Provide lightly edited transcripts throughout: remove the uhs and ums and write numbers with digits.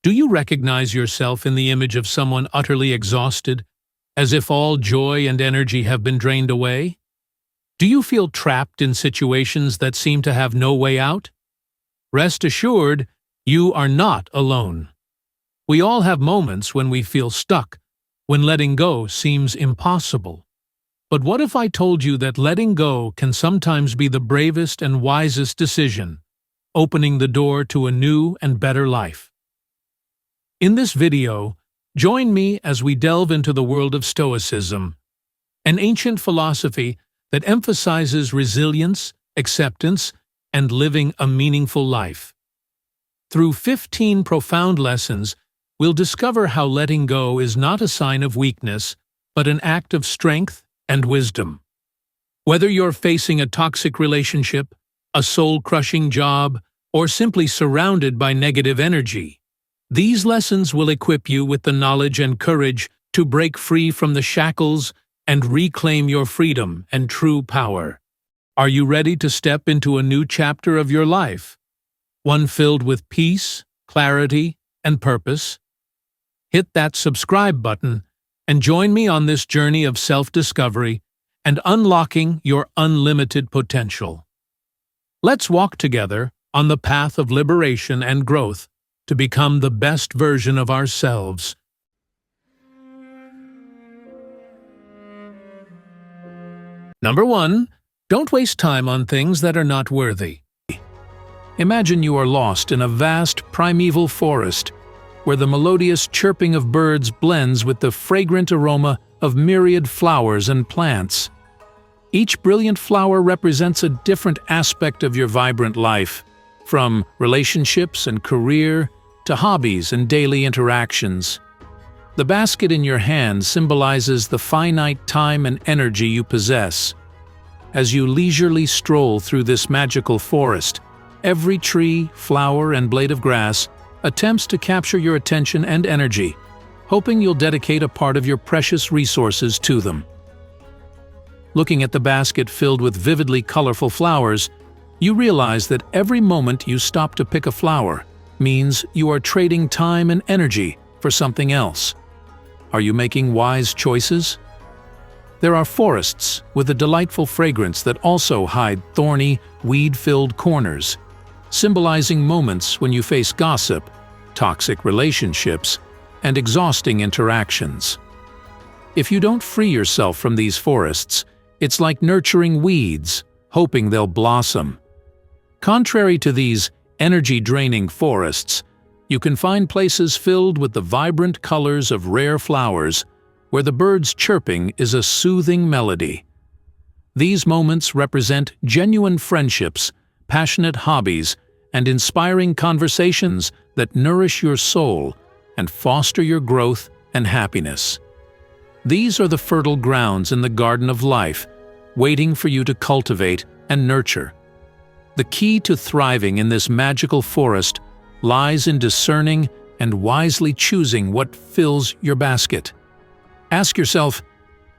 Do you recognize yourself in the image of someone utterly exhausted, as if all joy and energy have been drained away? Do you feel trapped in situations that seem to have no way out? Rest assured, you are not alone. We all have moments when we feel stuck, when letting go seems impossible. But what if I told you that letting go can sometimes be the bravest and wisest decision, opening the door to a new and better life? In this video, join me as we delve into the world of Stoicism, an ancient philosophy that emphasizes resilience, acceptance, and living a meaningful life. Through 15 profound lessons, we'll discover how letting go is not a sign of weakness, but an act of strength and wisdom. Whether you're facing a toxic relationship, a soul-crushing job, or simply surrounded by negative energy, these lessons will equip you with the knowledge and courage to break free from the shackles and reclaim your freedom and true power. Are you ready to step into a new chapter of your life? One filled with peace, clarity, and purpose? Hit that subscribe button and join me on this journey of self-discovery and unlocking your unlimited potential. Let's walk together on the path of liberation and growth to become the best version of ourselves. Number 1. Don't waste time on things that are not worthy. Imagine you are lost in a vast primeval forest where the melodious chirping of birds blends with the fragrant aroma of myriad flowers and plants. Each brilliant flower represents a different aspect of your vibrant life, from relationships and career to hobbies and daily interactions. The basket in your hand symbolizes the finite time and energy you possess. As you leisurely stroll through this magical forest, every tree, flower, and blade of grass attempts to capture your attention and energy, hoping you'll dedicate a part of your precious resources to them. Looking at the basket filled with vividly colorful flowers, you realize that every moment you stop to pick a flower means you are trading time and energy for something else. Are you making wise choices? There are forests with a delightful fragrance that also hide thorny, weed-filled corners, symbolizing moments when you face gossip, toxic relationships, and exhausting interactions. If you don't free yourself from these forests, it's like nurturing weeds, hoping they'll blossom. Contrary to these energy-draining forests, you can find places filled with the vibrant colors of rare flowers, where the birds' chirping is a soothing melody. These moments represent genuine friendships, passionate hobbies, and inspiring conversations that nourish your soul and foster your growth and happiness. These are the fertile grounds in the garden of life, waiting for you to cultivate and nurture. The key to thriving in this magical forest lies in discerning and wisely choosing what fills your basket. Ask yourself,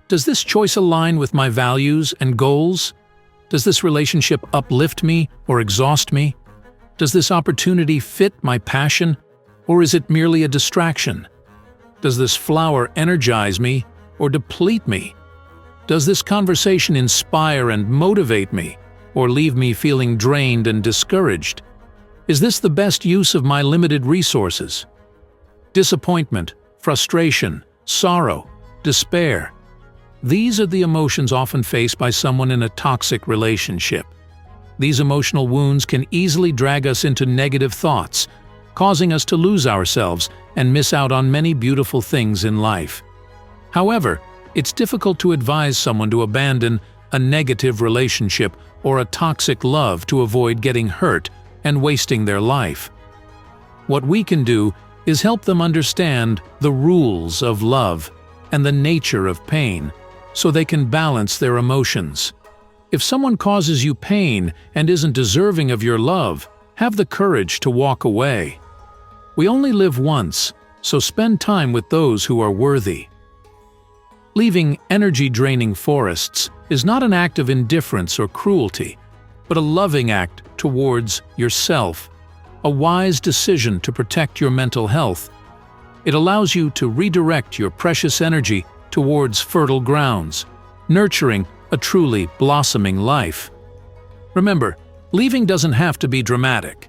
does this choice align with my values and goals? Does this relationship uplift me or exhaust me? Does this opportunity fit my passion, or is it merely a distraction? Does this flower energize me or deplete me? Does this conversation inspire and motivate me, or leave me feeling drained and discouraged? Is this the best use of my limited resources? Disappointment, frustration, sorrow, despair. These are the emotions often faced by someone in a toxic relationship. These emotional wounds can easily drag us into negative thoughts, causing us to lose ourselves and miss out on many beautiful things in life. However, it's difficult to advise someone to abandon a negative relationship or a toxic love to avoid getting hurt and wasting their life. What we can do is help them understand the rules of love and the nature of pain, so they can balance their emotions. If someone causes you pain and isn't deserving of your love, have the courage to walk away. We only live once, so spend time with those who are worthy. Leaving energy-draining forests is not an act of indifference or cruelty, but a loving act towards yourself. a wise decision to protect your mental health. It allows you to redirect your precious energy towards fertile grounds, nurturing a truly blossoming life. Remember, leaving doesn't have to be dramatic.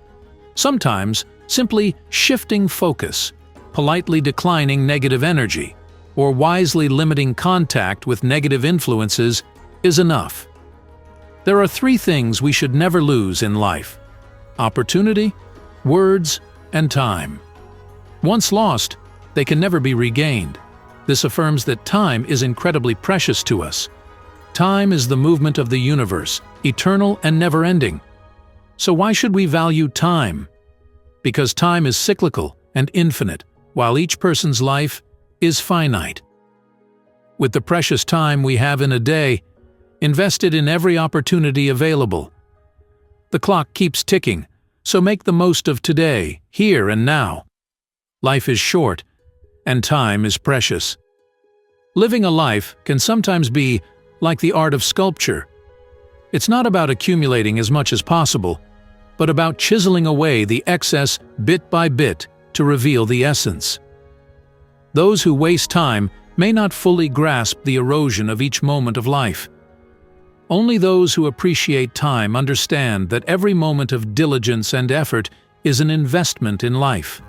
Sometimes, simply shifting focus, politely declining negative energy, or wisely limiting contact with negative influences is enough. There are 3 things we should never lose in life: opportunity, words, and time. Once lost, they can never be regained. This affirms that time is incredibly precious to us. Time is the movement of the universe, eternal and never-ending. So why should we value time? Because time is cyclical and infinite, while each person's life is finite. With the precious time we have in a day, invest it in every opportunity available. The clock keeps ticking, so make the most of today, here and now. Life is short, and time is precious. Living a life can sometimes be like the art of sculpture. It's not about accumulating as much as possible, but about chiseling away the excess bit by bit to reveal the essence. Those who waste time may not fully grasp the erosion of each moment of life. Only those who appreciate time understand that every moment of diligence and effort is an investment in life.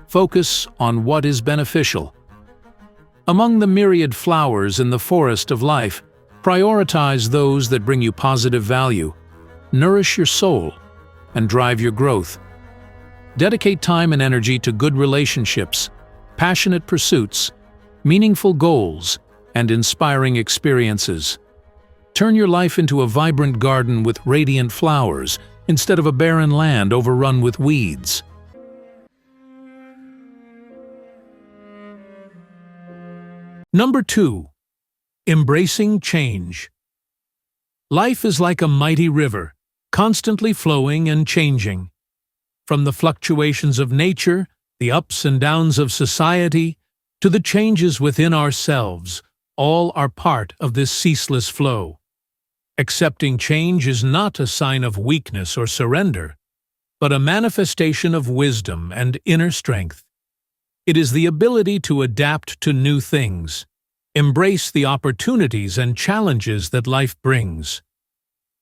Focus on what is beneficial. Among the myriad flowers in the forest of life, prioritize those that bring you positive value, nourish your soul, and drive your growth. Dedicate time and energy to good relationships, passionate pursuits, meaningful goals, and inspiring experiences. Turn your life into a vibrant garden with radiant flowers instead of a barren land overrun with weeds. Number 2. Embracing change. Life is like a mighty river, constantly flowing and changing. From the fluctuations of nature, the ups and downs of society, to the changes within ourselves, all are part of this ceaseless flow. Accepting change is not a sign of weakness or surrender, but a manifestation of wisdom and inner strength. It is the ability to adapt to new things, embrace the opportunities and challenges that life brings.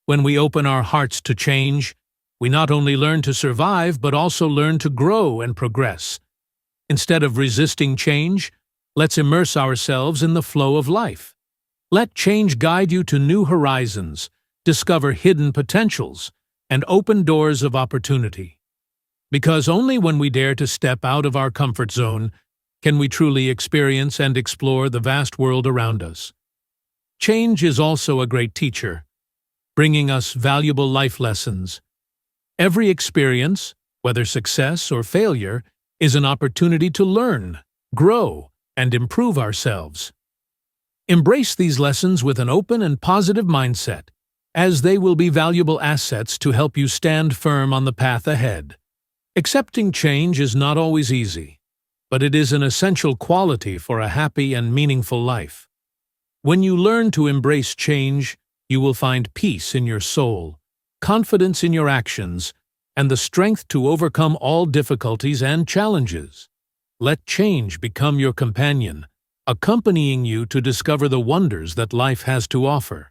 When we open our hearts to change, we not only learn to survive but also learn to grow and progress. Instead of resisting change, let's immerse ourselves in the flow of life. Let change guide you to new horizons, discover hidden potentials, and open doors of opportunity. Because only when we dare to step out of our comfort zone can we truly experience and explore the vast world around us. Change is also a great teacher, bringing us valuable life lessons. Every experience, whether success or failure, is an opportunity to learn, grow, and improve ourselves. Embrace these lessons with an open and positive mindset, as they will be valuable assets to help you stand firm on the path ahead. Accepting change is not always easy, but it is an essential quality for a happy and meaningful life. When you learn to embrace change, you will find peace in your soul, confidence in your actions, and the strength to overcome all difficulties and challenges. Let change become your companion, accompanying you to discover the wonders that life has to offer.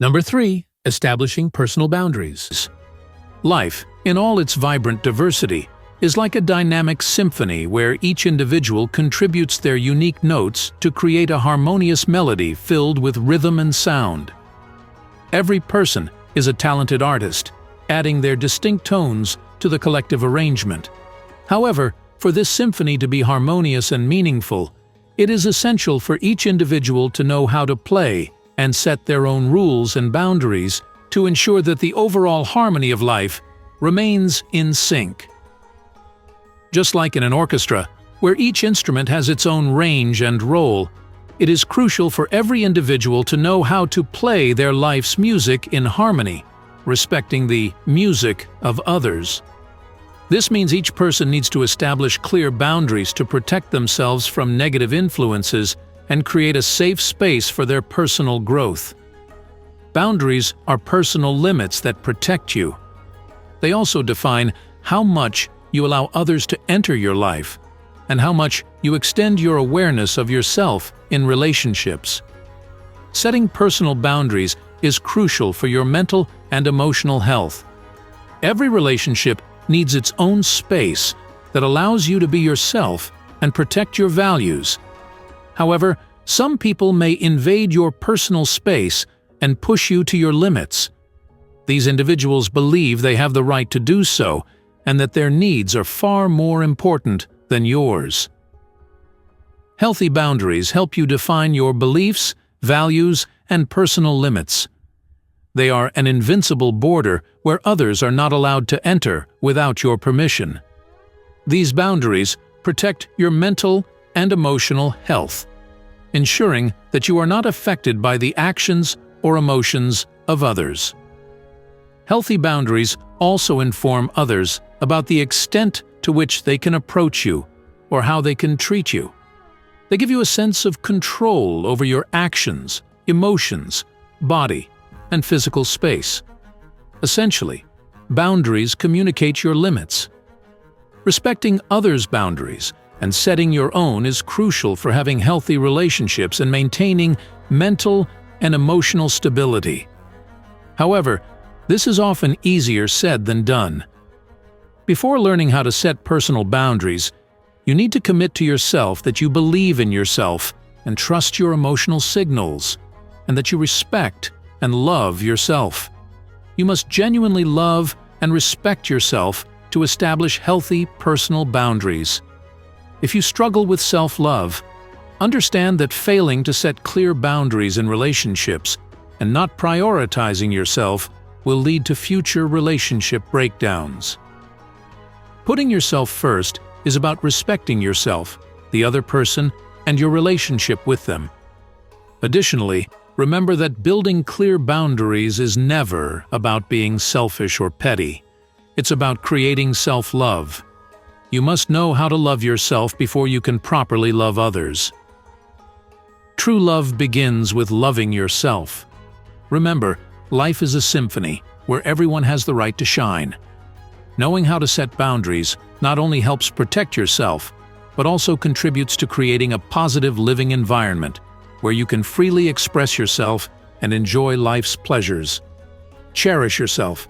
Number 3. Establishing personal boundaries. Life, in all its vibrant diversity, is like a dynamic symphony where each individual contributes their unique notes to create a harmonious melody filled with rhythm and sound. Every person is a talented artist, adding their distinct tones to the collective arrangement. However, for this symphony to be harmonious and meaningful, it is essential for each individual to know how to play and set their own rules and boundaries to ensure that the overall harmony of life remains in sync. Just like in an orchestra, where each instrument has its own range and role, it is crucial for every individual to know how to play their life's music in harmony, respecting the music of others. This means each person needs to establish clear boundaries to protect themselves from negative influences and create a safe space for their personal growth. Boundaries are personal limits that protect you. They also define how much you allow others to enter your life and how much you extend your awareness of yourself in relationships. Setting personal boundaries is crucial for your mental and emotional health. Every relationship needs its own space that allows you to be yourself and protect your values. However, some people may invade your personal space and push you to your limits. These individuals believe they have the right to do so and that their needs are far more important than yours. Healthy boundaries help you define your beliefs, values, and personal limits. They are an invincible border where others are not allowed to enter without your permission. These boundaries protect your mental and emotional health, ensuring that you are not affected by the actions or emotions of others. Healthy boundaries also inform others about the extent to which they can approach you or how they can treat you. They give you a sense of control over your actions, emotions, body, and physical space. Essentially, boundaries communicate your limits. Respecting others' boundaries and setting your own is crucial for having healthy relationships and maintaining mental and emotional stability. However, this is often easier said than done. Before learning how to set personal boundaries, you need to commit to yourself that you believe in yourself and trust your emotional signals, and that you respect and love yourself. You must genuinely love and respect yourself to establish healthy personal boundaries. If you struggle with self-love, understand that failing to set clear boundaries in relationships and not prioritizing yourself will lead to future relationship breakdowns. Putting yourself first is about respecting yourself, the other person, and your relationship with them. Additionally, remember that building clear boundaries is never about being selfish or petty. It's about creating self-love. You must know how to love yourself before you can properly love others. True love begins with loving yourself. Remember, life is a symphony where everyone has the right to shine. Knowing how to set boundaries not only helps protect yourself, but also contributes to creating a positive living environment where you can freely express yourself and enjoy life's pleasures. Cherish yourself,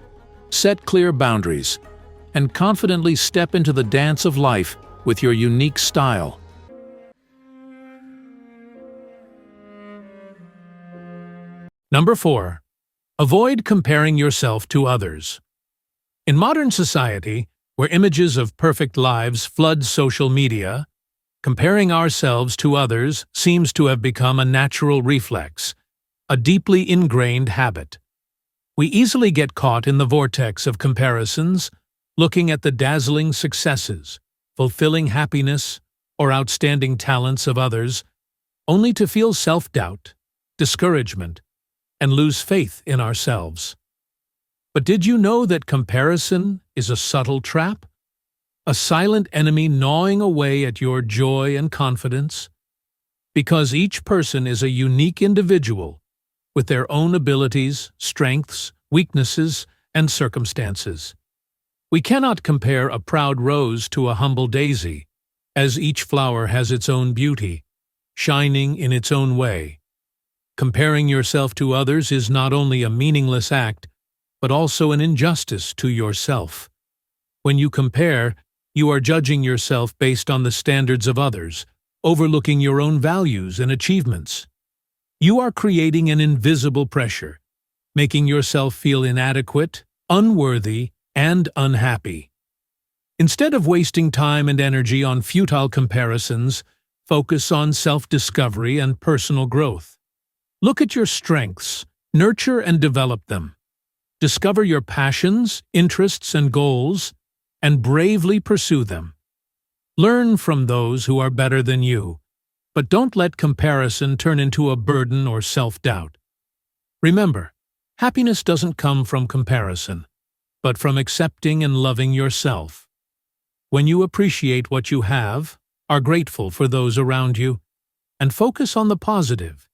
set clear boundaries, and confidently step into the dance of life with your unique style. Number 4. Avoid comparing yourself to others. In modern society, where images of perfect lives flood social media, comparing ourselves to others seems to have become a natural reflex, a deeply ingrained habit. We easily get caught in the vortex of comparisons, looking at the dazzling successes, fulfilling happiness, or outstanding talents of others, only to feel self-doubt, discouragement, and lose faith in ourselves. But did you know that comparison is a subtle trap? A silent enemy gnawing away at your joy and confidence? Because each person is a unique individual with their own abilities, strengths, weaknesses, and circumstances. We cannot compare a proud rose to a humble daisy, as each flower has its own beauty, shining in its own way. Comparing yourself to others is not only a meaningless act, but also an injustice to yourself. When you compare, you are judging yourself based on the standards of others, overlooking your own values and achievements. You are creating an invisible pressure, making yourself feel inadequate, unworthy, and unhappy. Instead of wasting time and energy on futile comparisons, focus on self-discovery and personal growth. Look at your strengths, nurture and develop them. Discover your passions, interests, and goals, and bravely pursue them. Learn from those who are better than you, but don't let comparison turn into a burden or self-doubt. Remember, happiness doesn't come from comparison, but from accepting and loving yourself. When you appreciate what you have, are grateful for those around you, and focus on the positive,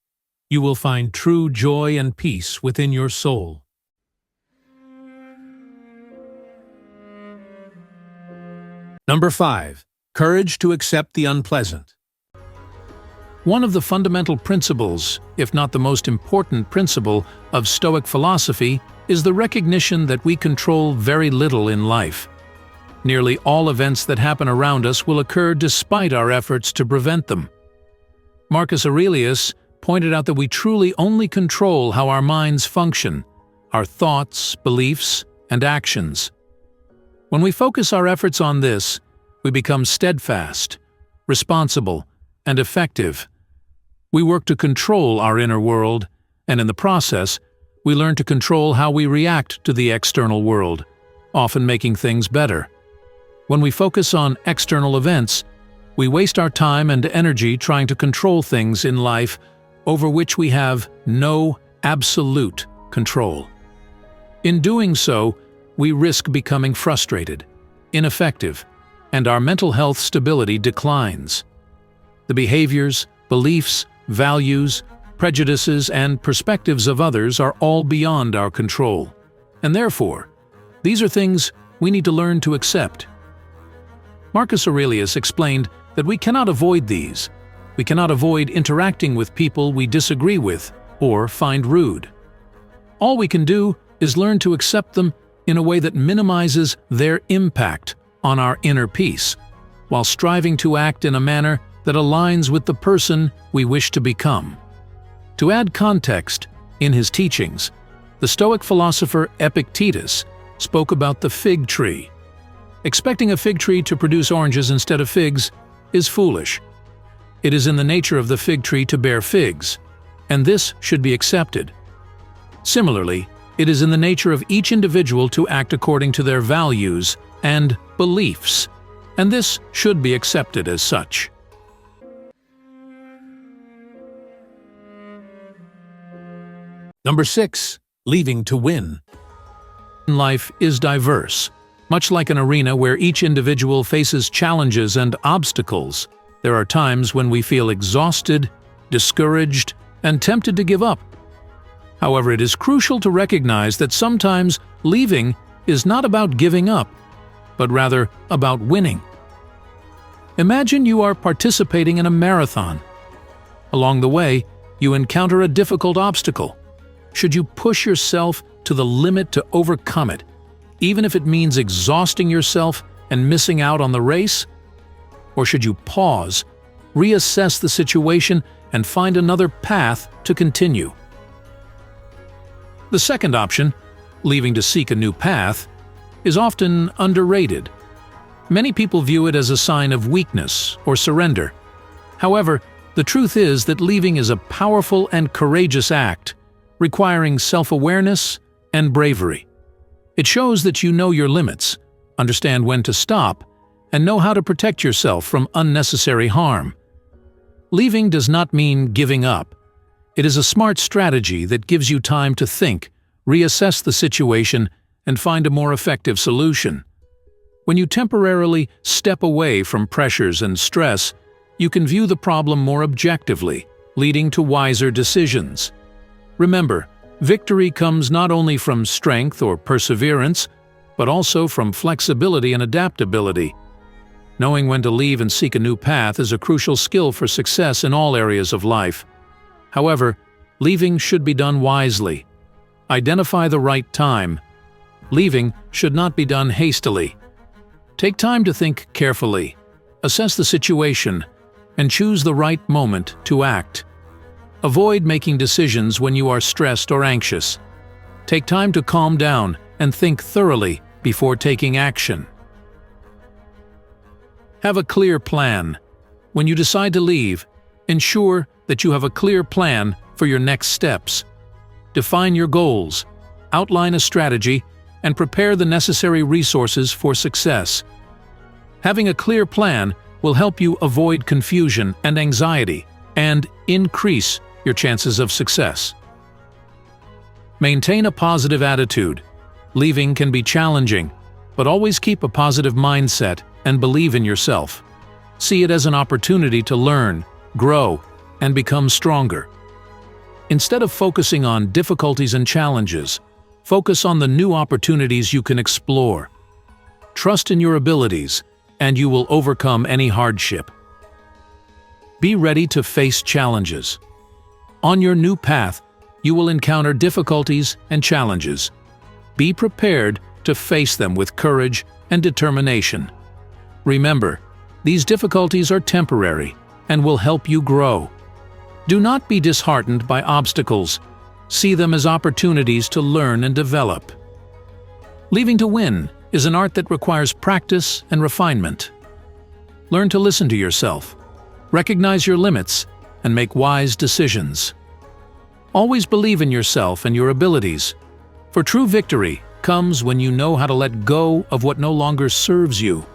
you will find true joy and peace within your soul. Number 5. Courage to accept the unpleasant. One of the fundamental principles, if not the most important principle, of Stoic philosophy is the recognition that we control very little in life. Nearly all events that happen around us will occur despite our efforts to prevent them. Marcus Aurelius pointed out that we truly only control how our minds function, our thoughts, beliefs, and actions. When we focus our efforts on this, we become steadfast, responsible, and effective. We work to control our inner world, and in the process, we learn to control how we react to the external world, often making things better. When we focus on external events, we waste our time and energy trying to control things in life over which we have no absolute control. In doing so, we risk becoming frustrated, ineffective, and our mental health stability declines. The behaviors, beliefs, values, prejudices, and perspectives of others are all beyond our control, and therefore, these are things we need to learn to accept. Marcus Aurelius explained that we cannot avoid these. We cannot avoid interacting with people we disagree with or find rude. All we can do is learn to accept them in a way that minimizes their impact on our inner peace, while striving to act in a manner that aligns with the person we wish to become. To add context, in his teachings, the Stoic philosopher Epictetus spoke about the fig tree. Expecting a fig tree to produce oranges instead of figs is foolish. It is in the nature of the fig tree to bear figs, and this should be accepted. Similarly, it is in the nature of each individual to act according to their values and beliefs, and this should be accepted as such. Number 6. Leaving to win. Life is diverse. Much like an arena where each individual faces challenges and obstacles, there are times when we feel exhausted, discouraged, and tempted to give up. However, it is crucial to recognize that sometimes leaving is not about giving up, but rather about winning. Imagine you are participating in a marathon. Along the way, you encounter a difficult obstacle. Should you push yourself to the limit to overcome it, even if it means exhausting yourself and missing out on the race? Or should you pause, reassess the situation, and find another path to continue? The second option, leaving to seek a new path, is often underrated. Many people view it as a sign of weakness or surrender. However, the truth is that leaving is a powerful and courageous act, requiring self-awareness and bravery. It shows that you know your limits, understand when to stop, and know how to protect yourself from unnecessary harm. Leaving does not mean giving up. It is a smart strategy that gives you time to think, reassess the situation, and find a more effective solution. When you temporarily step away from pressures and stress, you can view the problem more objectively, leading to wiser decisions. Remember, victory comes not only from strength or perseverance, but also from flexibility and adaptability. Knowing when to leave and seek a new path is a crucial skill for success in all areas of life. However, leaving should be done wisely. Identify the right time. Leaving should not be done hastily. Take time to think carefully, assess the situation, and choose the right moment to act. Avoid making decisions when you are stressed or anxious. Take time to calm down and think thoroughly before taking action. Have a clear plan. When you decide to leave, ensure that you have a clear plan for your next steps. Define your goals, outline a strategy, and prepare the necessary resources for success. Having a clear plan will help you avoid confusion and anxiety and increase your chances of success. Maintain a positive attitude. Leaving can be challenging, but always keep a positive mindset and believe in yourself. See it as an opportunity to learn, grow, and become stronger. Instead of focusing on difficulties and challenges, focus on the new opportunities you can explore. Trust in your abilities, and you will overcome any hardship. Be ready to face challenges. On your new path, you will encounter difficulties and challenges. Be prepared to face them with courage and determination. Remember, these difficulties are temporary and will help you grow. Do not be disheartened by obstacles. See them as opportunities to learn and develop. Leaving to win is an art that requires practice and refinement. Learn to listen to yourself, recognize your limits, and make wise decisions. Always believe in yourself and your abilities, for true victory comes when you know how to let go of what no longer serves you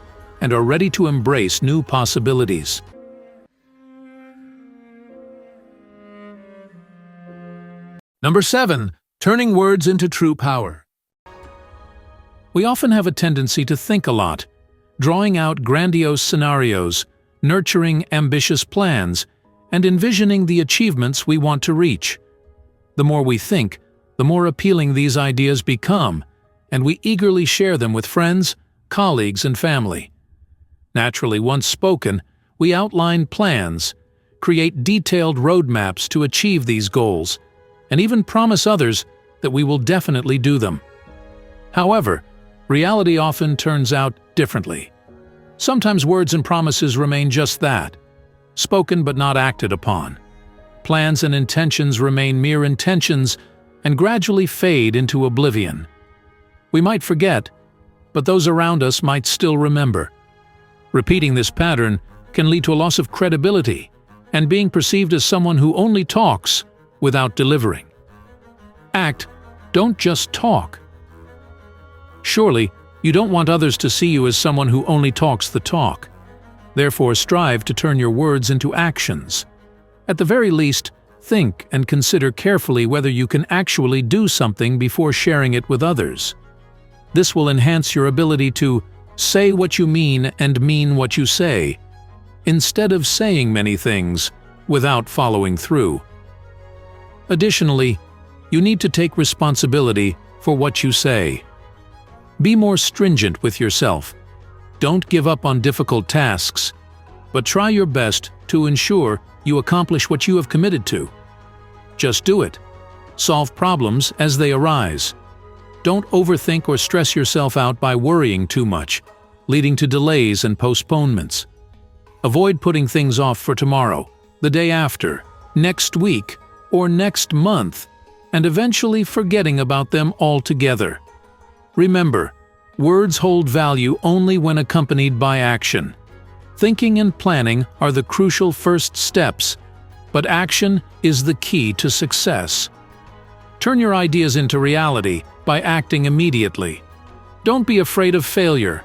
and are ready to embrace new possibilities. Number 7. Turning words into true power. We often have a tendency to think a lot, drawing out grandiose scenarios, nurturing ambitious plans, and envisioning the achievements we want to reach. The more we think, the more appealing these ideas become, and we eagerly share them with friends, colleagues, and family. Naturally, once spoken, we outline plans, create detailed roadmaps to achieve these goals, and even promise others that we will definitely do them. However, reality often turns out differently. Sometimes words and promises remain just that, spoken but not acted upon. Plans and intentions remain mere intentions and gradually fade into oblivion. We might forget, but those around us might still remember. Repeating this pattern can lead to a loss of credibility and being perceived as someone who only talks without delivering. Act, don't just talk. Surely, you don't want others to see you as someone who only talks the talk. Therefore, strive to turn your words into actions. At the very least, think and consider carefully whether you can actually do something before sharing it with others. This will enhance your ability to say what you mean and mean what you say, instead of saying many things without following through. Additionally, you need to take responsibility for what you say. Be more stringent with yourself. Don't give up on difficult tasks, but try your best to ensure you accomplish what you have committed to. Just do it. Solve problems as they arise. Don't overthink or stress yourself out by worrying too much, leading to delays and postponements. Avoid putting things off for tomorrow, the day after, next week, or next month, and eventually forgetting about them altogether. Remember, words hold value only when accompanied by action. Thinking and planning are the crucial first steps, but action is the key to success. Turn your ideas into reality by acting immediately. Don't be afraid of failure.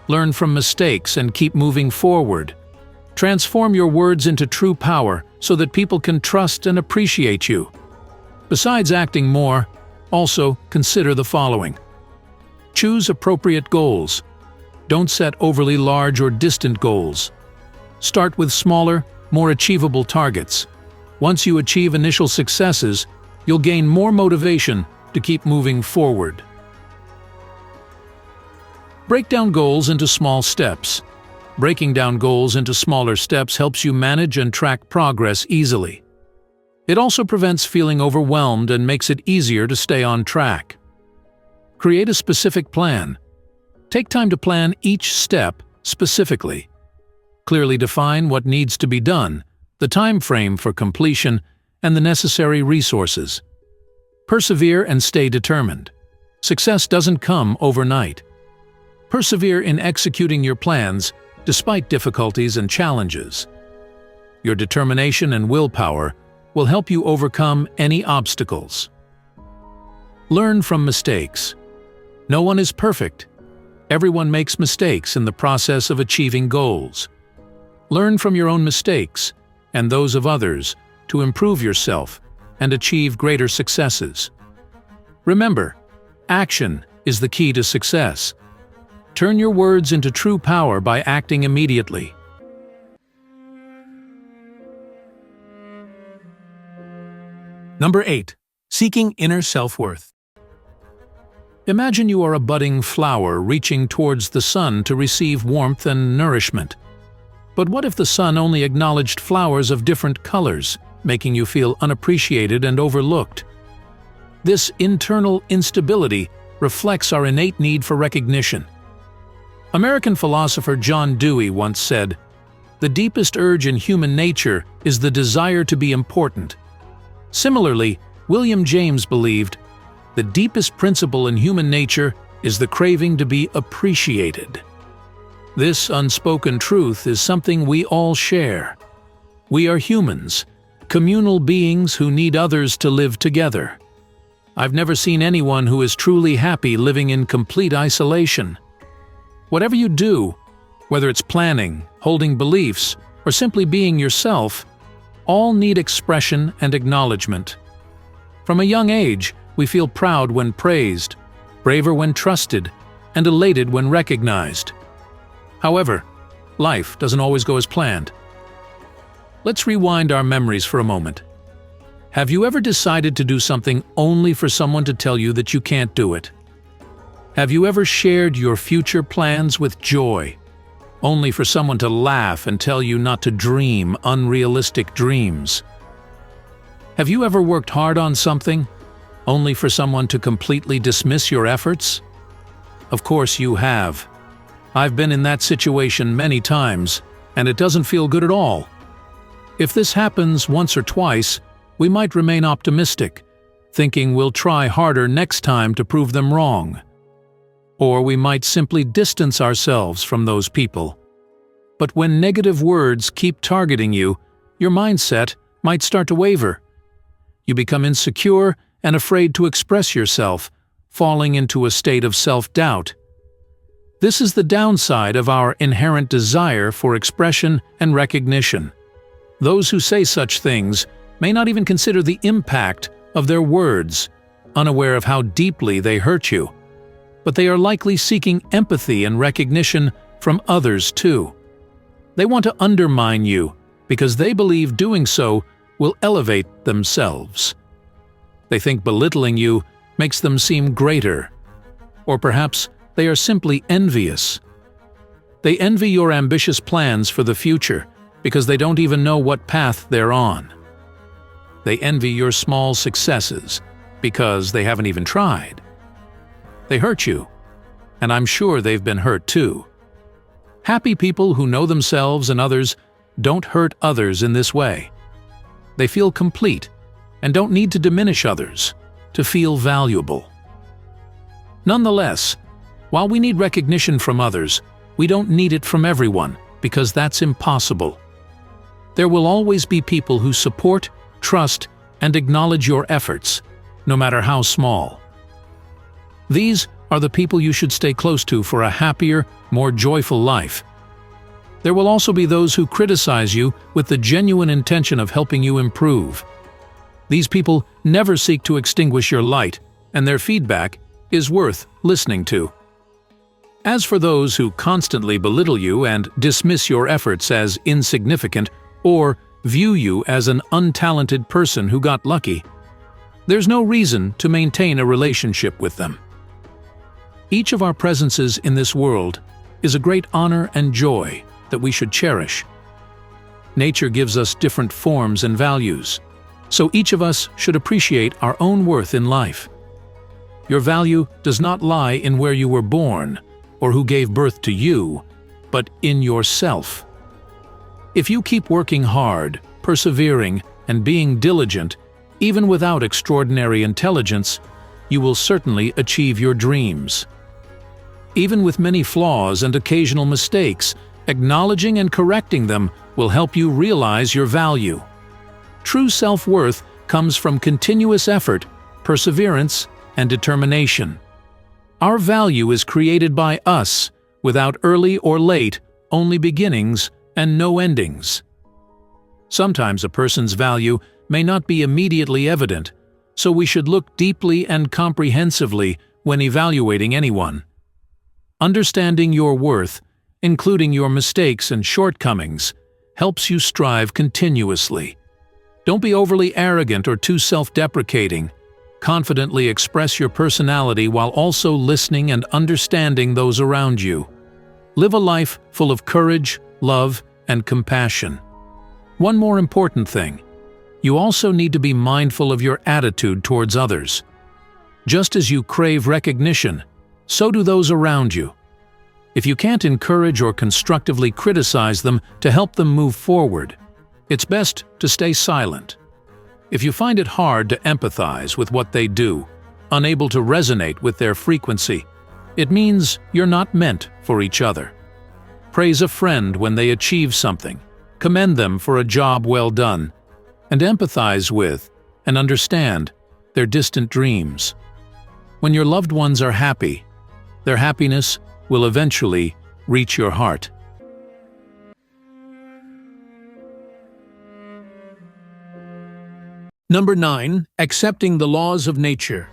Learn from mistakes and keep moving forward. Transform your words into true power so that people can trust and appreciate you. Besides acting more, also consider the following. Choose appropriate goals. Don't set overly large or distant goals. Start with smaller, more achievable targets. Once you achieve initial successes, you'll gain more motivation to keep moving forward. Break down goals into small steps. Breaking down goals into smaller steps helps you manage and track progress easily. It also prevents feeling overwhelmed and makes it easier to stay on track. Create a specific plan. Take time to plan each step specifically. Clearly define what needs to be done, the time frame for completion, and the necessary resources. Persevere and stay determined. Success doesn't come overnight. Persevere in executing your plans despite difficulties and challenges. Your determination and willpower will help you overcome any obstacles. Learn from mistakes. No one is perfect. Everyone makes mistakes in the process of achieving goals. Learn from your own mistakes and those of others to improve yourself and achieve greater successes. Remember, action is the key to success. Turn your words into true power by acting immediately. Number 8. Seeking inner self-worth. Imagine you are a budding flower reaching towards the sun to receive warmth and nourishment. But what if the sun only acknowledged flowers of different colors, making you feel unappreciated and overlooked? This internal instability reflects our innate need for recognition. American philosopher John Dewey once said, "The deepest urge in human nature is the desire to be important." Similarly, William James believed, "The deepest principle in human nature is the craving to be appreciated." This unspoken truth is something we all share. We are humans, communal beings who need others to live together. I've never seen anyone who is truly happy living in complete isolation. Whatever you do, whether it's planning, holding beliefs, or simply being yourself, all need expression and acknowledgement. From a young age, we feel proud when praised, braver when trusted, and elated when recognized. However, life doesn't always go as planned. Let's rewind our memories for a moment. Have you ever decided to do something only for someone to tell you that you can't do it? Have you ever shared your future plans with joy, only for someone to laugh and tell you not to dream unrealistic dreams? Have you ever worked hard on something, only for someone to completely dismiss your efforts? Of course you have. I've been in that situation many times, and it doesn't feel good at all. If this happens once or twice, we might remain optimistic, thinking we'll try harder next time to prove them wrong. Or we might simply distance ourselves from those people. But when negative words keep targeting you, your mindset might start to waver. You become insecure and afraid to express yourself, falling into a state of self-doubt. This is the downside of our inherent desire for expression and recognition. Those who say such things may not even consider the impact of their words, unaware of how deeply they hurt you. But they are likely seeking empathy and recognition from others too. They want to undermine you because they believe doing so will elevate themselves. They think belittling you makes them seem greater. Or perhaps they are simply envious. They envy your ambitious plans for the future because they don't even know what path they're on. They envy your small successes because they haven't even tried. They hurt you, and I'm sure they've been hurt too. Happy people who know themselves and others don't hurt others in this way. They feel complete and don't need to diminish others to feel valuable. Nonetheless, while we need recognition from others, we don't need it from everyone because that's impossible. There will always be people who support, trust, and acknowledge your efforts, no matter how small. These are the people you should stay close to for a happier, more joyful life. There will also be those who criticize you with the genuine intention of helping you improve. These people never seek to extinguish your light, and their feedback is worth listening to. As for those who constantly belittle you and dismiss your efforts as insignificant or view you as an untalented person who got lucky, there's no reason to maintain a relationship with them. Each of our presences in this world is a great honor and joy that we should cherish. Nature gives us different forms and values, so each of us should appreciate our own worth in life. Your value does not lie in where you were born or who gave birth to you, but in yourself. If you keep working hard, persevering, and being diligent, even without extraordinary intelligence, you will certainly achieve your dreams. Even with many flaws and occasional mistakes, acknowledging and correcting them will help you realize your value. True self-worth comes from continuous effort, perseverance, and determination. Our value is created by us, without early or late, only beginnings and no endings. Sometimes a person's value may not be immediately evident, so we should look deeply and comprehensively when evaluating anyone. Understanding your worth, including your mistakes and shortcomings, helps you strive continuously. Don't be overly arrogant or too self-deprecating. Confidently express your personality while also listening and understanding those around you. Live a life full of courage, love, and compassion. One more important thing. You also need to be mindful of your attitude towards others. Just as you crave recognition, so do those around you. If you can't encourage or constructively criticize them to help them move forward, it's best to stay silent. If you find it hard to empathize with what they do, unable to resonate with their frequency, it means you're not meant for each other. Praise a friend when they achieve something, commend them for a job well done, and empathize with and understand their distant dreams. When your loved ones are happy, their happiness will eventually reach your heart. Number 9. Accepting the laws of nature.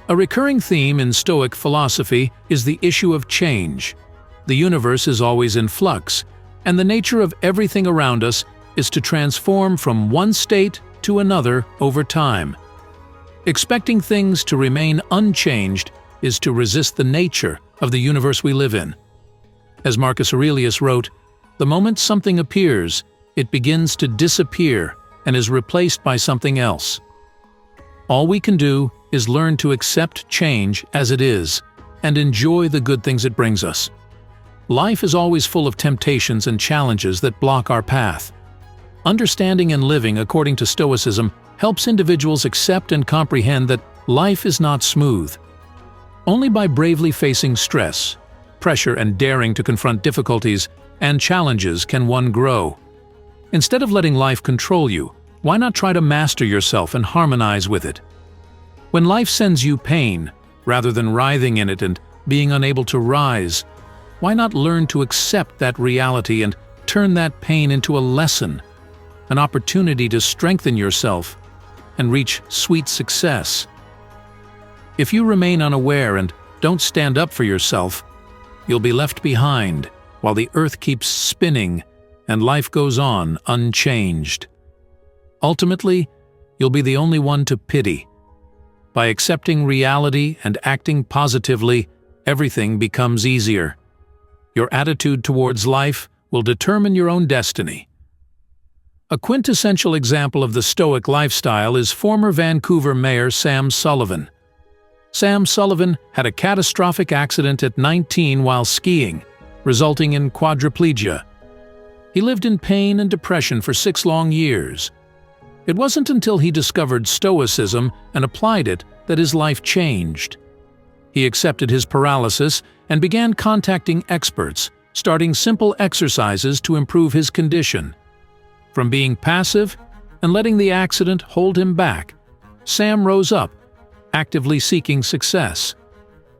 A recurring theme in Stoic philosophy is the issue of change. The universe is always in flux, and the nature of everything around us is to transform from one state to another over time. Expecting things to remain unchanged is to resist the nature of the universe we live in. As Marcus Aurelius wrote, "The moment something appears, it begins to disappear and is replaced by something else." All we can do is learn to accept change as it is and enjoy the good things it brings us. Life is always full of temptations and challenges that block our path. Understanding and living according to Stoicism helps individuals accept and comprehend that life is not smooth. Only by bravely facing stress, pressure, and daring to confront difficulties and challenges can one grow. Instead of letting life control you, why not try to master yourself and harmonize with it? When life sends you pain, rather than writhing in it and being unable to rise, why not learn to accept that reality and turn that pain into a lesson, an opportunity to strengthen yourself and reach sweet success? If you remain unaware and don't stand up for yourself, you'll be left behind while the earth keeps spinning and life goes on unchanged. Ultimately, you'll be the only one to pity. By accepting reality and acting positively, everything becomes easier. Your attitude towards life will determine your own destiny. A quintessential example of the Stoic lifestyle is former Vancouver Mayor Sam Sullivan. Sam Sullivan had a catastrophic accident at 19 while skiing, resulting in quadriplegia. He lived in pain and depression for 6 long years. It wasn't until he discovered Stoicism and applied it that his life changed. He accepted his paralysis and began contacting experts, starting simple exercises to improve his condition. From being passive and letting the accident hold him back, Sam rose up, actively seeking success.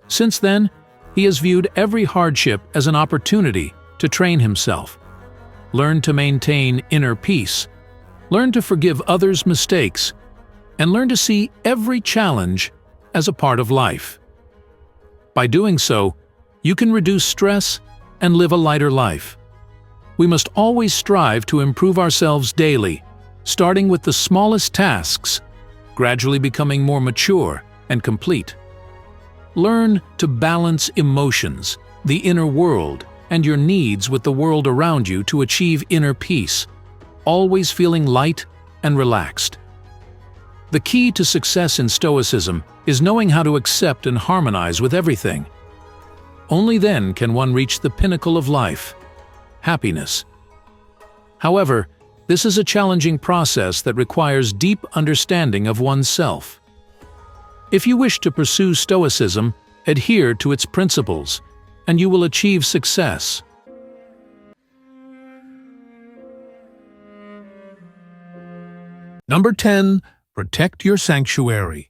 Since then, he has viewed every hardship as an opportunity to train himself, learn to maintain inner peace, learn to forgive others' mistakes, and learn to see every challenge as a part of life. By doing so, you can reduce stress and live a lighter life. We must always strive to improve ourselves daily, starting with the smallest tasks, gradually becoming more mature and complete. Learn to balance emotions, the inner world, and your needs with the world around you to achieve inner peace, always feeling light and relaxed. The key to success in Stoicism is knowing how to accept and harmonize with everything. Only then can one reach the pinnacle of life, happiness. However, this is a challenging process that requires deep understanding of oneself. If you wish to pursue Stoicism, adhere to its principles, and you will achieve success. Number 10. Protect your sanctuary.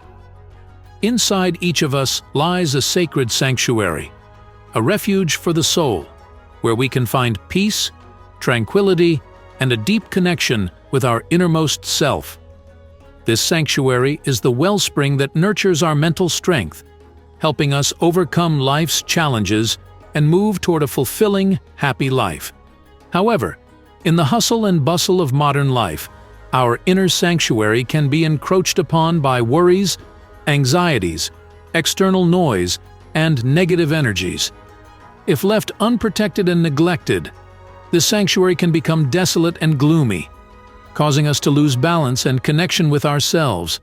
Inside each of us lies a sacred sanctuary, a refuge for the soul, where we can find peace, tranquility, and a deep connection with our innermost self. This sanctuary is the wellspring that nurtures our mental strength, helping us overcome life's challenges and move toward a fulfilling, happy life. However, in the hustle and bustle of modern life, our inner sanctuary can be encroached upon by worries, anxieties, external noise, and negative energies. If left unprotected and neglected, this sanctuary can become desolate and gloomy, causing us to lose balance and connection with ourselves.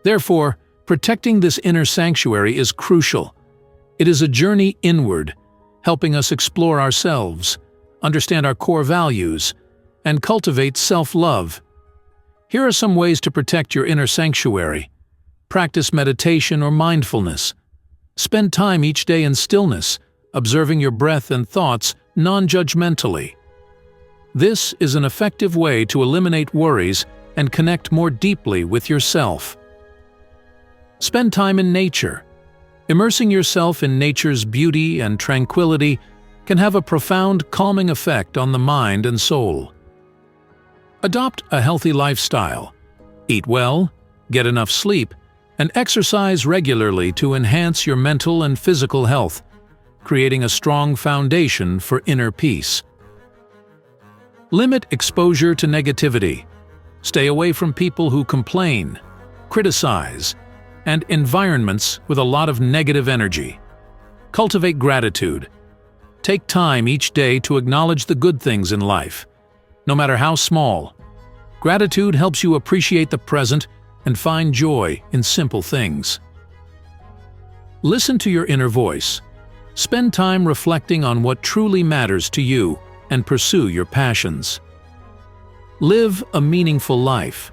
Therefore, protecting this inner sanctuary is crucial. It is a journey inward, helping us explore ourselves, understand our core values, and cultivate self-love. Here are some ways to protect your inner sanctuary. Practice meditation or mindfulness. Spend time each day in stillness, observing your breath and thoughts non-judgmentally. This is an effective way to eliminate worries and connect more deeply with yourself. Spend time in nature. Immersing yourself in nature's beauty and tranquility can have a profound calming effect on the mind and soul. Adopt a healthy lifestyle. Eat well, get enough sleep, and exercise regularly to enhance your mental and physical health, creating a strong foundation for inner peace. Limit exposure to negativity. Stay away from people who complain, criticize, and environments with a lot of negative energy. Cultivate gratitude. Take time each day to acknowledge the good things in life, no matter how small. Gratitude helps you appreciate the present and find joy in simple things. Listen to your inner voice. Spend time reflecting on what truly matters to you and pursue your passions. Live a meaningful life.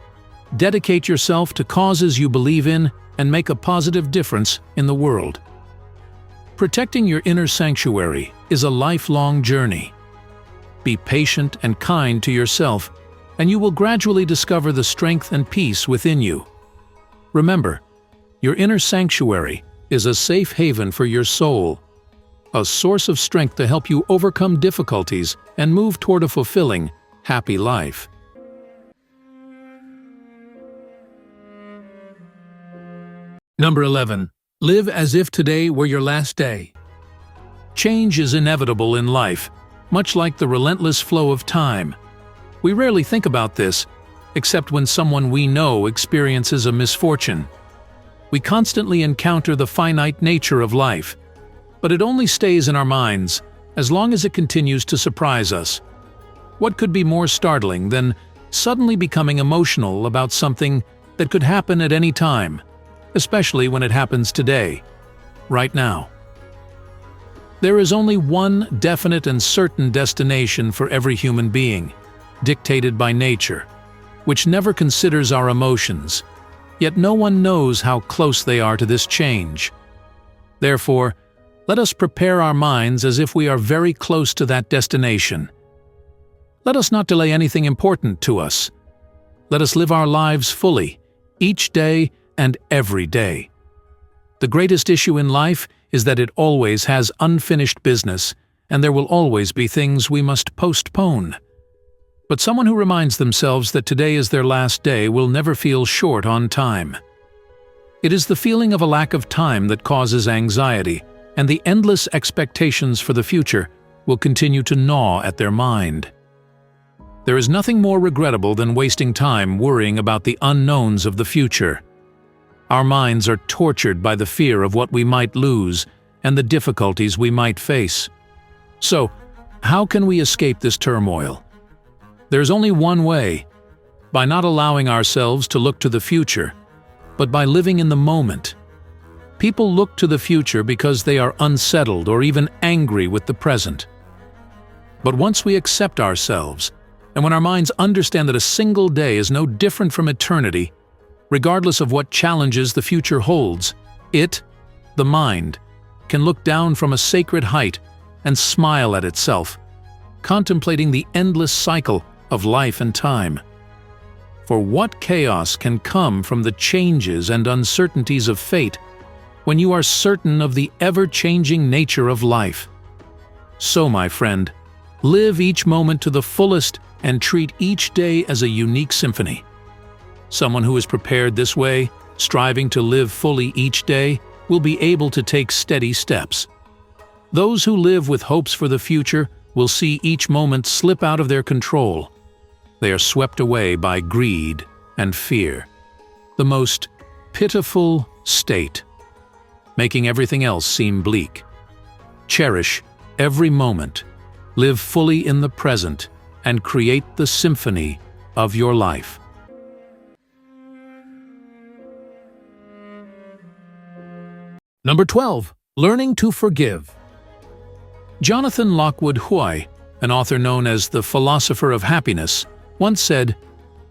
Dedicate yourself to causes you believe in and make a positive difference in the world. Protecting your inner sanctuary is a lifelong journey. Be patient and kind to yourself, and you will gradually discover the strength and peace within you. Remember, your inner sanctuary is a safe haven for your soul, a source of strength to help you overcome difficulties and move toward a fulfilling, happy life. Number 11. Live as if today were your last day. Change is inevitable in life, much like the relentless flow of time. We rarely think about this, except when someone we know experiences a misfortune. We constantly encounter the finite nature of life, but it only stays in our minds as long as it continues to surprise us. What could be more startling than suddenly becoming emotional about something that could happen at any time, especially when it happens today, right now? There is only one definite and certain destination for every human being, dictated by nature, which never considers our emotions, yet no one knows how close they are to this change. Therefore, let us prepare our minds as if we are very close to that destination. Let us not delay anything important to us. Let us live our lives fully, each day and every day. The greatest issue in life is that it always has unfinished business, and there will always be things we must postpone. But someone who reminds themselves that today is their last day will never feel short on time. It is the feeling of a lack of time that causes anxiety, and the endless expectations for the future will continue to gnaw at their mind. There is nothing more regrettable than wasting time worrying about the unknowns of the future. Our minds are tortured by the fear of what we might lose and the difficulties we might face. So, how can we escape this turmoil? There's only one way: by not allowing ourselves to look to the future, but by living in the moment. People look to the future because they are unsettled or even angry with the present. But once we accept ourselves, and when our minds understand that a single day is no different from eternity, regardless of what challenges the future holds, it, the mind, can look down from a sacred height and smile at itself, contemplating the endless cycle of life and time. For what chaos can come from the changes and uncertainties of fate when you are certain of the ever-changing nature of life? So, my friend, live each moment to the fullest and treat each day as a unique symphony. Someone who is prepared this way, striving to live fully each day, will be able to take steady steps. Those who live with hopes for the future will see each moment slip out of their control. they are swept away by greed and fear. The most pitiful state, making everything else seem bleak. Cherish every moment, live fully in the present, and create the symphony of your life. Number 12. Learning to forgive. Jonathan Lockwood Huy, an author known as the philosopher of happiness, once said,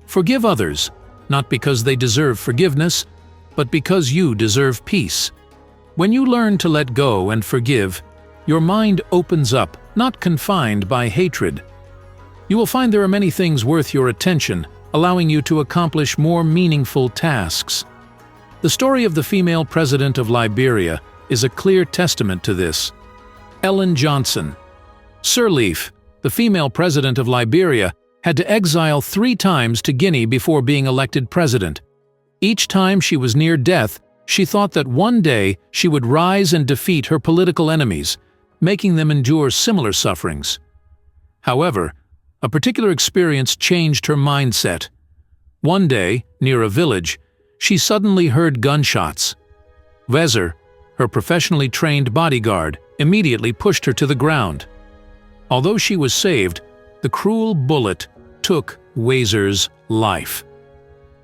"Forgive others, not because they deserve forgiveness, but because you deserve peace." When you learn to let go and forgive, your mind opens up, not confined by hatred. You will find there are many things worth your attention, allowing you to accomplish more meaningful tasks. The story of the female president of Liberia is a clear testament to this. Ellen Johnson. Sirleaf, the female president of Liberia, had to exile 3 times to Guinea before being elected president. Each time she was near death, she thought that one day she would rise and defeat her political enemies, making them endure similar sufferings. However, a particular experience changed her mindset. One day, near a village, she suddenly heard gunshots. Wezer, her professionally trained bodyguard, immediately pushed her to the ground. Although she was saved, the cruel bullet took Wezer's life.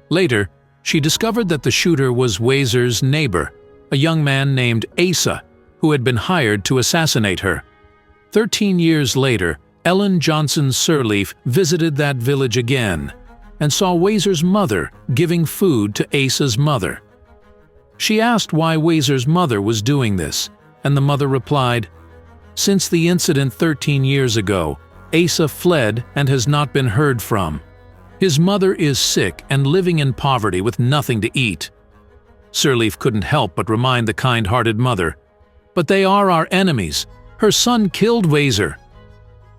Later, she discovered that the shooter was Wezer's neighbor, a young man named Asa, who had been hired to assassinate her. 13 years later, Ellen Johnson Sirleaf visited that village again and saw Wezer's mother giving food to Asa's mother. She asked why Wezer's mother was doing this, and the mother replied, "Since the incident 13 years ago, Asa fled and has not been heard from. His mother is sick and living in poverty with nothing to eat." Sirleaf couldn't help but remind the kind-hearted mother, "But they are our enemies. Her son killed Wezer."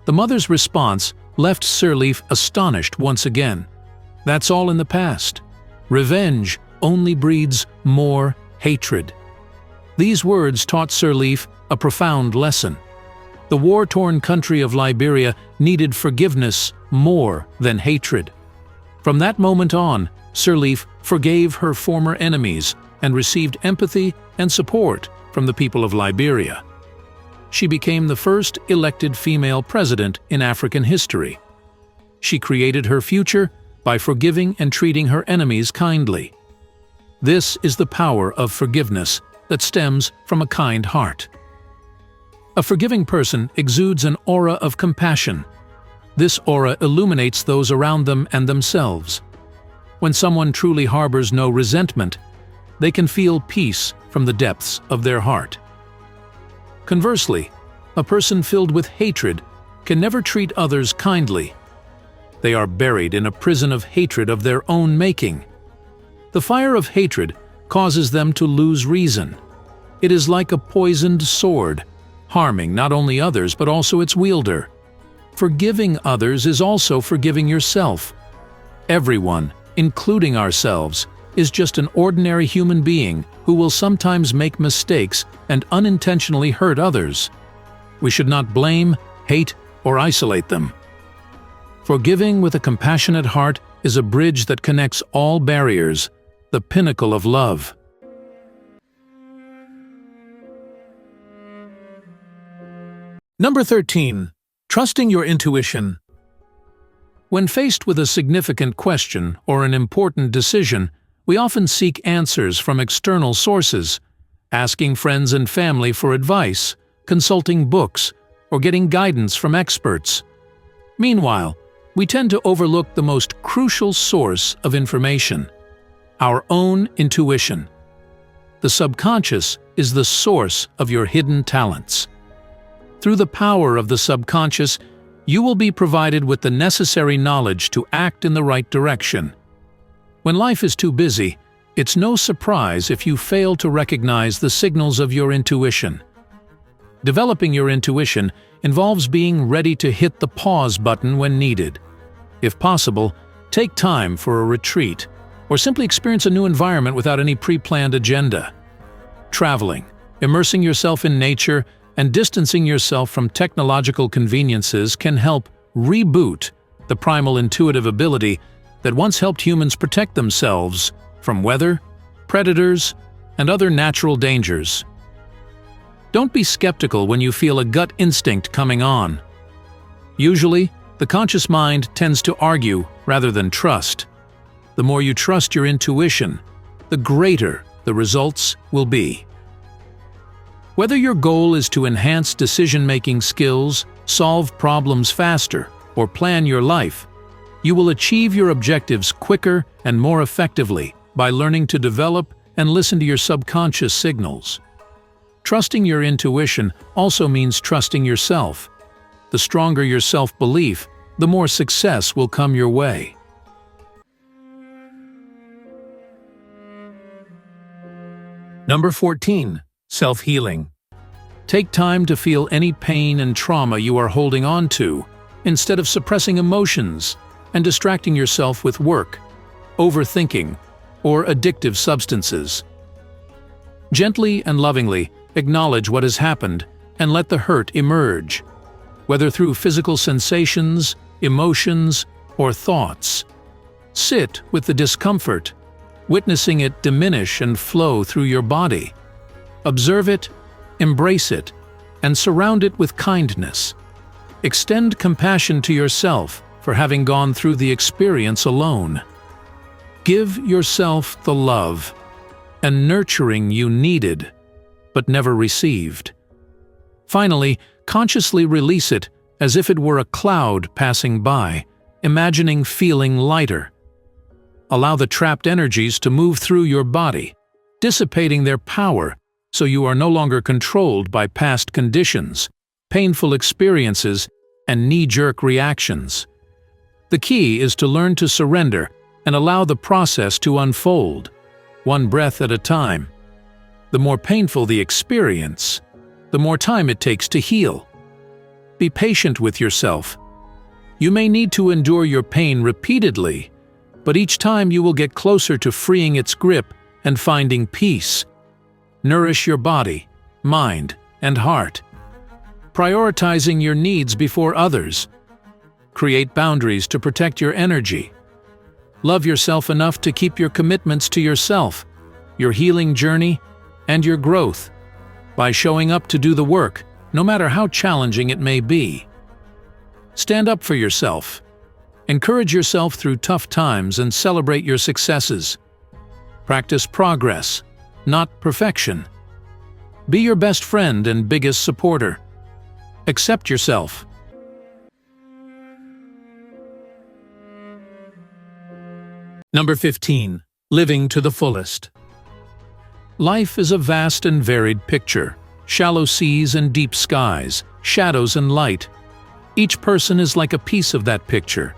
The mother's response left Sirleaf astonished once again. That's all in the past. Revenge only breeds more hatred. These words taught Sirleaf a profound lesson. The war-torn country of Liberia needed forgiveness more than hatred. From that moment on, Sirleaf forgave her former enemies and received empathy and support from the people of Liberia. She became the first elected female president in African history. She created her future by forgiving and treating her enemies kindly. This is the power of forgiveness that stems from a kind heart. A forgiving person exudes an aura of compassion. This aura illuminates those around them and themselves. When someone truly harbors no resentment, they can feel peace from the depths of their heart. Conversely, a person filled with hatred can never treat others kindly. They are buried in a prison of hatred of their own making. The fire of hatred causes them to lose reason. It is like a poisoned sword, harming not only others but also its wielder. Forgiving others is also forgiving yourself. Everyone, including ourselves, is just an ordinary human being who will sometimes make mistakes and unintentionally hurt others. We should not blame, hate, or isolate them. Forgiving with a compassionate heart is a bridge that connects all barriers, the pinnacle of love. Number 13. Trusting your intuition. When faced with a significant question or an important decision, we often seek answers from external sources, asking friends and family for advice, consulting books, or getting guidance from experts. Meanwhile, we tend to overlook the most crucial source of information: our own intuition. The subconscious is the source of your hidden talents. Through the power of the subconscious, you will be provided with the necessary knowledge to act in the right direction. When life is too busy, it's no surprise if you fail to recognize the signals of your intuition. Developing your intuition involves being ready to hit the pause button when needed. If possible, take time for a retreat, or simply experience a new environment without any pre-planned agenda. Traveling, immersing yourself in nature, and distancing yourself from technological conveniences can help reboot the primal intuitive ability that once helped humans protect themselves from weather, predators, and other natural dangers. Don't be skeptical when you feel a gut instinct coming on. Usually, the conscious mind tends to argue rather than trust. The more you trust your intuition, the greater the results will be. Whether your goal is to enhance decision-making skills, solve problems faster, or plan your life, you will achieve your objectives quicker and more effectively by learning to develop and listen to your subconscious signals. Trusting your intuition also means trusting yourself. The stronger your self-belief, the more success will come your way. Number 14. Self-healing. Take time to feel any pain and trauma you are holding on to, instead of suppressing emotions and distracting yourself with work, overthinking, or addictive substances. Gently and lovingly acknowledge what has happened and let the hurt emerge, whether through physical sensations, emotions, or thoughts. Sit with the discomfort, witnessing it diminish and flow through your body. Observe it, embrace it, and surround it with kindness. Extend compassion to yourself for having gone through the experience alone. Give yourself the love and nurturing you needed, but never received. Finally, consciously release it as if it were a cloud passing by, imagining feeling lighter. Allow the trapped energies to move through your body, dissipating their power so you are no longer controlled by past conditions, painful experiences, and knee-jerk reactions. The key is to learn to surrender and allow the process to unfold, one breath at a time. The more painful the experience, the more time it takes to heal. Be patient with yourself. You may need to endure your pain repeatedly, but each time you will get closer to freeing its grip and finding peace. Nourish your body, mind, and heart, prioritizing your needs before others. Create boundaries to protect your energy. Love yourself enough to keep your commitments to yourself, your healing journey, and your growth, by showing up to do the work, no matter how challenging it may be. Stand up for yourself. Encourage yourself through tough times and celebrate your successes. Practice progress, not perfection. Be your best friend and biggest supporter. Accept yourself. Number 15. Living to the fullest. Life is a vast and varied picture. Shallow seas and deep skies, shadows and light. Each person is like a piece of that picture.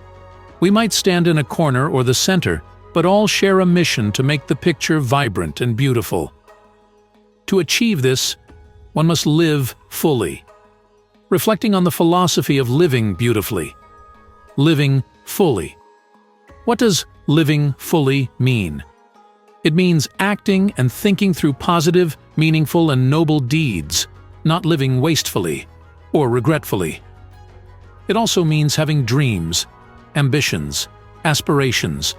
We might stand in a corner or the center, but all share a mission to make the picture vibrant and beautiful. To achieve this, one must live fully. Reflecting on the philosophy of living beautifully. Living fully. What does living fully mean? It means acting and thinking through positive, meaningful, and noble deeds, not living wastefully or regretfully. It also means having dreams, ambitions, aspirations,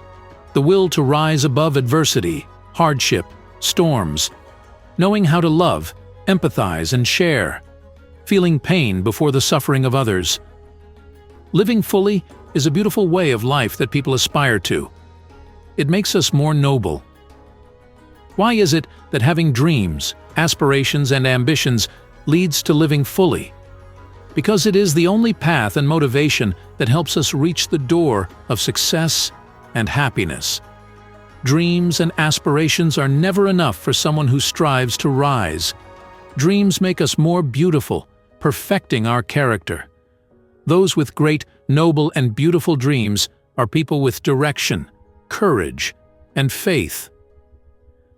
the will to rise above adversity, hardship, storms, knowing how to love, empathize, and share, feeling pain before the suffering of others. Living fully is a beautiful way of life that people aspire to. It makes us more noble. Why is it that having dreams, aspirations, and ambitions leads to living fully? Because it is the only path and motivation that helps us reach the door of success and happiness. Dreams and aspirations are never enough for someone who strives to rise. Dreams make us more beautiful, perfecting our character. Those with great, noble, and beautiful dreams are people with direction, courage, and faith.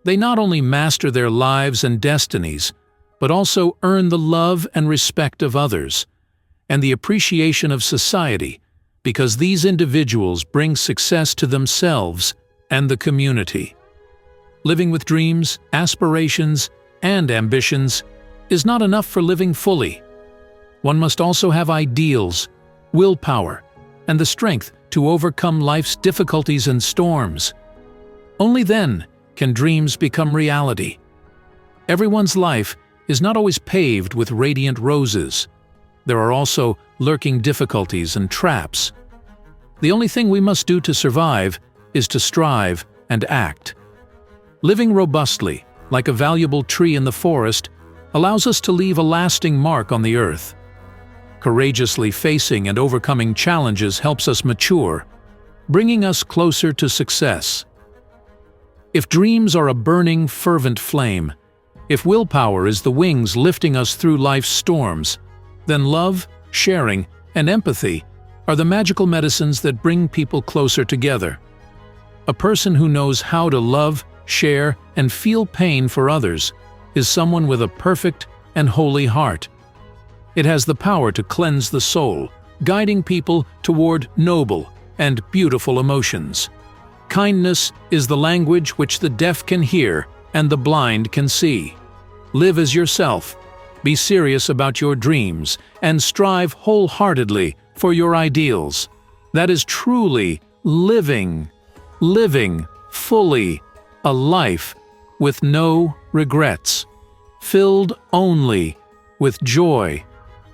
They not only master their lives and destinies, but also earn the love and respect of others, and the appreciation of society, because these individuals bring success to themselves and the community. Living with dreams, aspirations, and ambitions is not enough for living fully. One must also have ideals, willpower, and the strength to overcome life's difficulties and storms. Only then can dreams become reality. Everyone's life is not always paved with radiant roses. There are also lurking difficulties and traps. The only thing we must do to survive is to strive and act. Living robustly, like a valuable tree in the forest, allows us to leave a lasting mark on the earth. Courageously facing and overcoming challenges helps us mature, bringing us closer to success. If dreams are a burning, fervent flame, if willpower is the wings lifting us through life's storms, then love, sharing, and empathy are the magical medicines that bring people closer together. A person who knows how to love, share, and feel pain for others is someone with a perfect and holy heart. It has the power to cleanse the soul, guiding people toward noble and beautiful emotions. Kindness is the language which the deaf can hear and the blind can see. Live as yourself, be serious about your dreams, and strive wholeheartedly for your ideals. That is truly living fully a life with no regrets, filled only with joy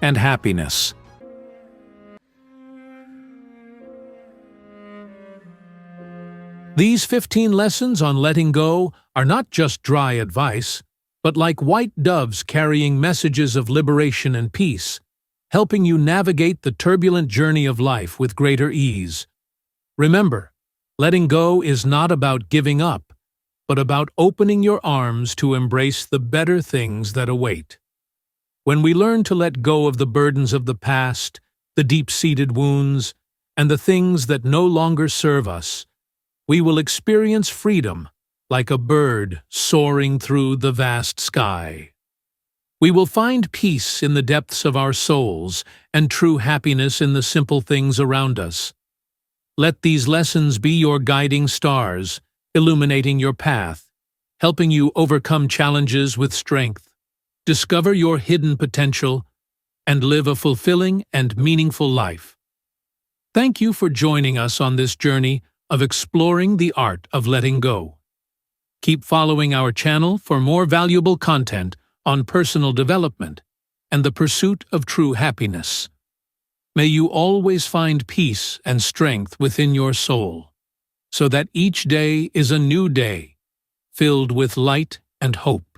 and happiness. These 15 lessons on letting go are not just dry advice, but like white doves carrying messages of liberation and peace, helping you navigate the turbulent journey of life with greater ease. Remember, letting go is not about giving up, but about opening your arms to embrace the better things that await. When we learn to let go of the burdens of the past, the deep-seated wounds, and the things that no longer serve us, we will experience freedom like a bird soaring through the vast sky. We will find peace in the depths of our souls and true happiness in the simple things around us. Let these lessons be your guiding stars, illuminating your path, helping you overcome challenges with strength, discover your hidden potential, and live a fulfilling and meaningful life. Thank you for joining us on this journey of exploring the art of letting go. Keep following our channel for more valuable content on personal development and the pursuit of true happiness. May you always find peace and strength within your soul, so that each day is a new day, filled with light and hope.